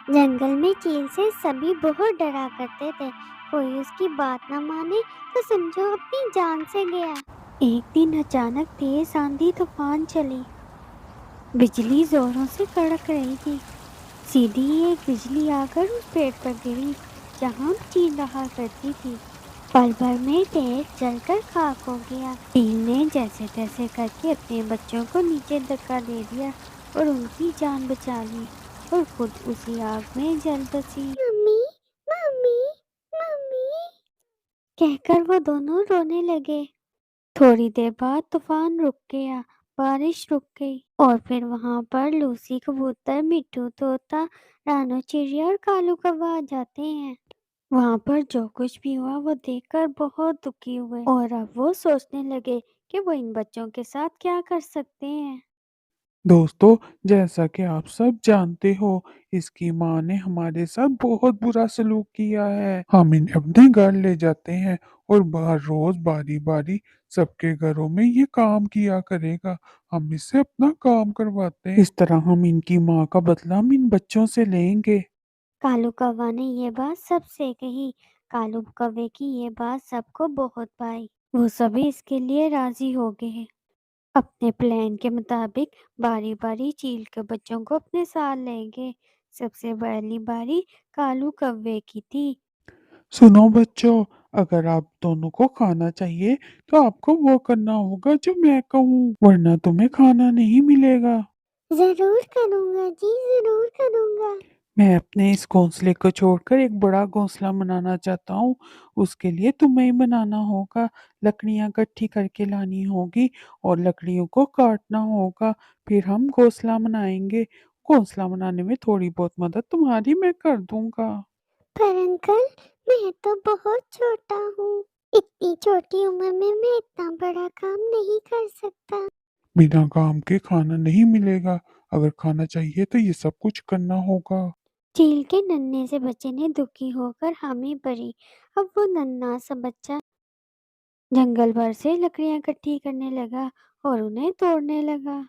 جنگل میں چیل سے سبھی بہت ڈرا کرتے تھے۔ کوئی اس کی بات نہ مانے تو سمجھو اپنی جان سے گیا۔ ایک دن اچانک تیز آندھی طوفان چلی، بجلی زوروں سے کڑک رہی تھی۔ سیدھی ایک بجلی آ کر اس پیڑ پر گری جہاں چیل رہا کرتی تھی۔ پل بھر میں پیڑ جل کر خاک ہو گیا۔ چیل نے جیسے تیسے کر کے اپنے بچوں کو نیچے دھکا دے دیا اور ان کی جان بچا لی، اور خود اسی آگ میں جل بسی۔ ممی ممی ممی کہہ کر وہ دونوں رونے لگے۔ تھوڑی دیر بعد طوفان رک گیا، بارش رک گئی، اور پھر وہاں پر لوسی کبوتر، مٹھو طوطا، رانو چڑیا اور کالو کوا آ جاتے ہیں۔ وہاں پر جو کچھ بھی ہوا وہ دیکھ کر بہت دکھی ہوئے، اور اب وہ سوچنے لگے کہ وہ ان بچوں کے ساتھ کیا کر سکتے ہیں۔ دوستو، جیسا کہ آپ سب جانتے ہو، اس کی ماں نے ہمارے ساتھ بہت برا سلوک کیا ہے۔ ہم انہیں اپنے گھر لے جاتے ہیں اور باہر روز باری باری سب کے گھروں میں یہ کام کیا کرے گا۔ ہم اس سے اپنا کام کرواتے ہیں، اس طرح ہم ان کی ماں کا بدلہ ہم ان بچوں سے لیں گے۔ کالو کوا نے یہ بات سب سے کہی۔ کالو کوے کی یہ بات سب کو بہت بھائی۔ وہ سبھی اس کے لیے راضی ہو گئے۔ اپنے پلان کے مطابق باری باری چیل کے بچوں کو اپنے ساتھ لیں گے۔ سب سے پہلی باری کالو کوے کی تھی۔ سنو بچوں، اگر آپ دونوں کو کھانا چاہیے تو آپ کو وہ کرنا ہوگا جو میں کہوں، ورنہ تمہیں کھانا نہیں ملے گا۔ ضرور کروں گا جی، ضرور کروں گا۔ میں اپنے اس گھونسلے کو چھوڑ کر ایک بڑا گھونسلہ بنانا چاہتا ہوں۔ اس کے لیے تمہیں بنانا ہوگا، لکڑیاں اکٹھی کر کے لانی ہوگی اور لکڑیوں کو کاٹنا ہوگا، پھر ہم گھونسلہ بنائیں گے۔ گھونسلہ بنانے میں تھوڑی بہت مدد تمہاری میں کر دوں گا۔ پر انکل، میں تو بہت چھوٹا ہوں۔ اتنی چھوٹی عمر میں اتنا بڑا کام نہیں کر سکتا۔ بنا کام کے کھانا نہیں ملے گا، اگر کھانا چاہیے تو یہ سب کچھ کرنا ہوگا۔ چیل کے ننھے سے بچے نے دکھی ہو کر حامی بھری۔ اب وہ ننھا سا بچہ جنگل بھر سے لکڑیاں اکٹھی کرنے لگا اور انہیں توڑنے لگا۔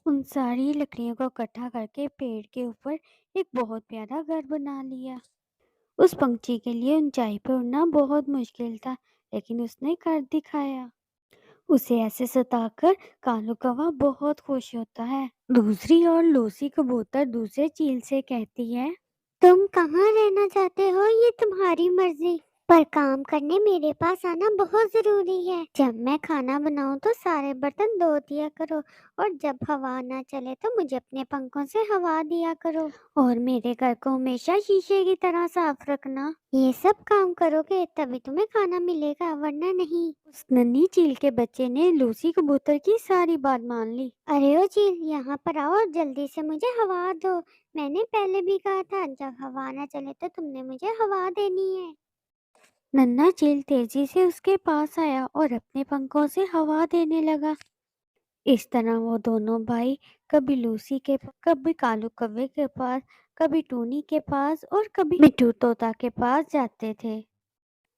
ان ساری لکڑیوں کو اکٹھا کر کے پیڑ کے اوپر ایک بہت پیارا گھر بنا لیا۔ اس پنچھی کے لیے اونچائی پر اڑنا بہت مشکل تھا، لیکن اس نے کر دکھایا۔ اسے ایسے ستا کر کالو کوا بہت خوش ہوتا ہے۔ دوسری اور لوسی کبوتر دوسرے چیل سے کہتی ہے، تم کہاں رہنا چاہتے ہو یہ تمہاری مرضی، پر کام کرنے میرے پاس آنا بہت ضروری ہے۔ جب میں کھانا بناؤں تو سارے برتن دھو دیا کرو، اور جب ہوا نہ چلے تو مجھے اپنے پنکھوں سے ہوا دیا کرو، اور میرے گھر کو ہمیشہ شیشے کی طرح صاف رکھنا۔ یہ سب کام کرو گے تبھی تمہیں کھانا ملے گا، ورنہ نہیں۔ اس ننھی چیل کے بچے نے لوسی کبوتر کی ساری بات مان لی۔ ارے او چیل، یہاں پر آؤ اور جلدی سے مجھے ہوا دو۔ میں نے پہلے بھی کہا تھا جب ہوا نہ چلے تو تم نے مجھے ہوا دینی ہے۔ ننھا چیل تیزی سے اس کے پاس آیا اور اپنے پنکھوں سے ہوا دینے لگا۔ اس طرح وہ دونوں بھائی کبھی لوسی کے پاس، کبھی کالو کوے کے پاس، کبھی ٹونی کے پاس اور کبھی مٹھو طوطا کے پاس جاتے تھے۔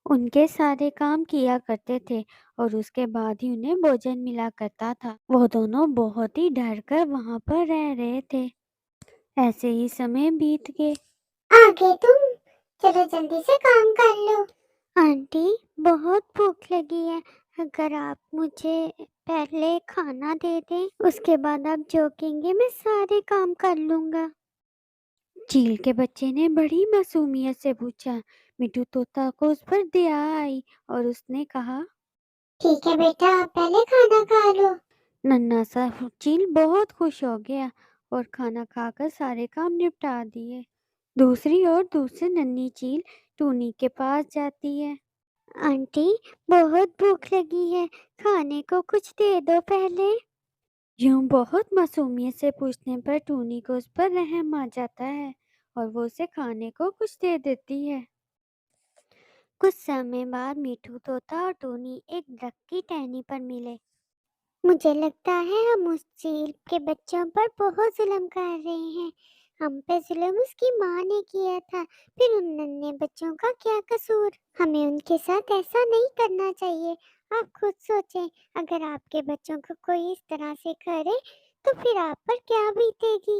ان کے سارے کام کیا کرتے تھے اور اس کے بعد ہی انہیں بھوجن ملا کرتا تھا۔ وہ دونوں بہت ہی ڈر کر وہاں پر رہ رہے تھے۔ ایسے ہی سمے بیت گئے۔ آگے تم، چلو جلدی سے کام کر لو۔ آنٹی، بہت بھوک لگی ہے، اگر آپ مجھے پہلے کھانا دے دیں، اس کے بعد آپ جو کہیں گے میں سارے کام کر لوں گا۔ چیل کے بچے نے بڑی معصومیت سے پوچھا۔ مٹھو طوطا کو اس پر دیا آئی اور اس نے کہا، ٹھیک ہے بیٹا، آپ پہلے کھانا کھا لو۔ ننھا سا چیل بہت خوش ہو گیا اور کھانا کھا کر سارے کام نپٹا دیے۔ دوسری اور دوسری ننھی چیل ٹونی کے پاس جاتی ہے۔ آنٹی، بہت بھوک لگی ہے، کھانے کو کچھ دے دو پہلے۔ یوں بہت معصومیت سے پوچھنے پر ٹونی کو اس پر رحم آ جاتا ہے اور وہ اسے کھانے کو کچھ دے دیتی ہے۔ کچھ سمے بعد میٹھو طوطا اور ٹونی ایک درخت کی ٹہنی پر ملے۔ مجھے لگتا ہے ہم اس چیل کے بچوں پر بہت ظلم کر رہے ہیں۔ ہم پہ ظلم اس کی ماں نے کیا تھا، پھر ان ننھے بچوں کا کیا قصور؟ ہمیں ان کے ساتھ ایسا نہیں کرنا چاہیے۔ آپ خود سوچیں، اگر آپ کے بچوں کو کوئی اس طرح سے کرے تو پھر آپ پر کیا بیتے گی؟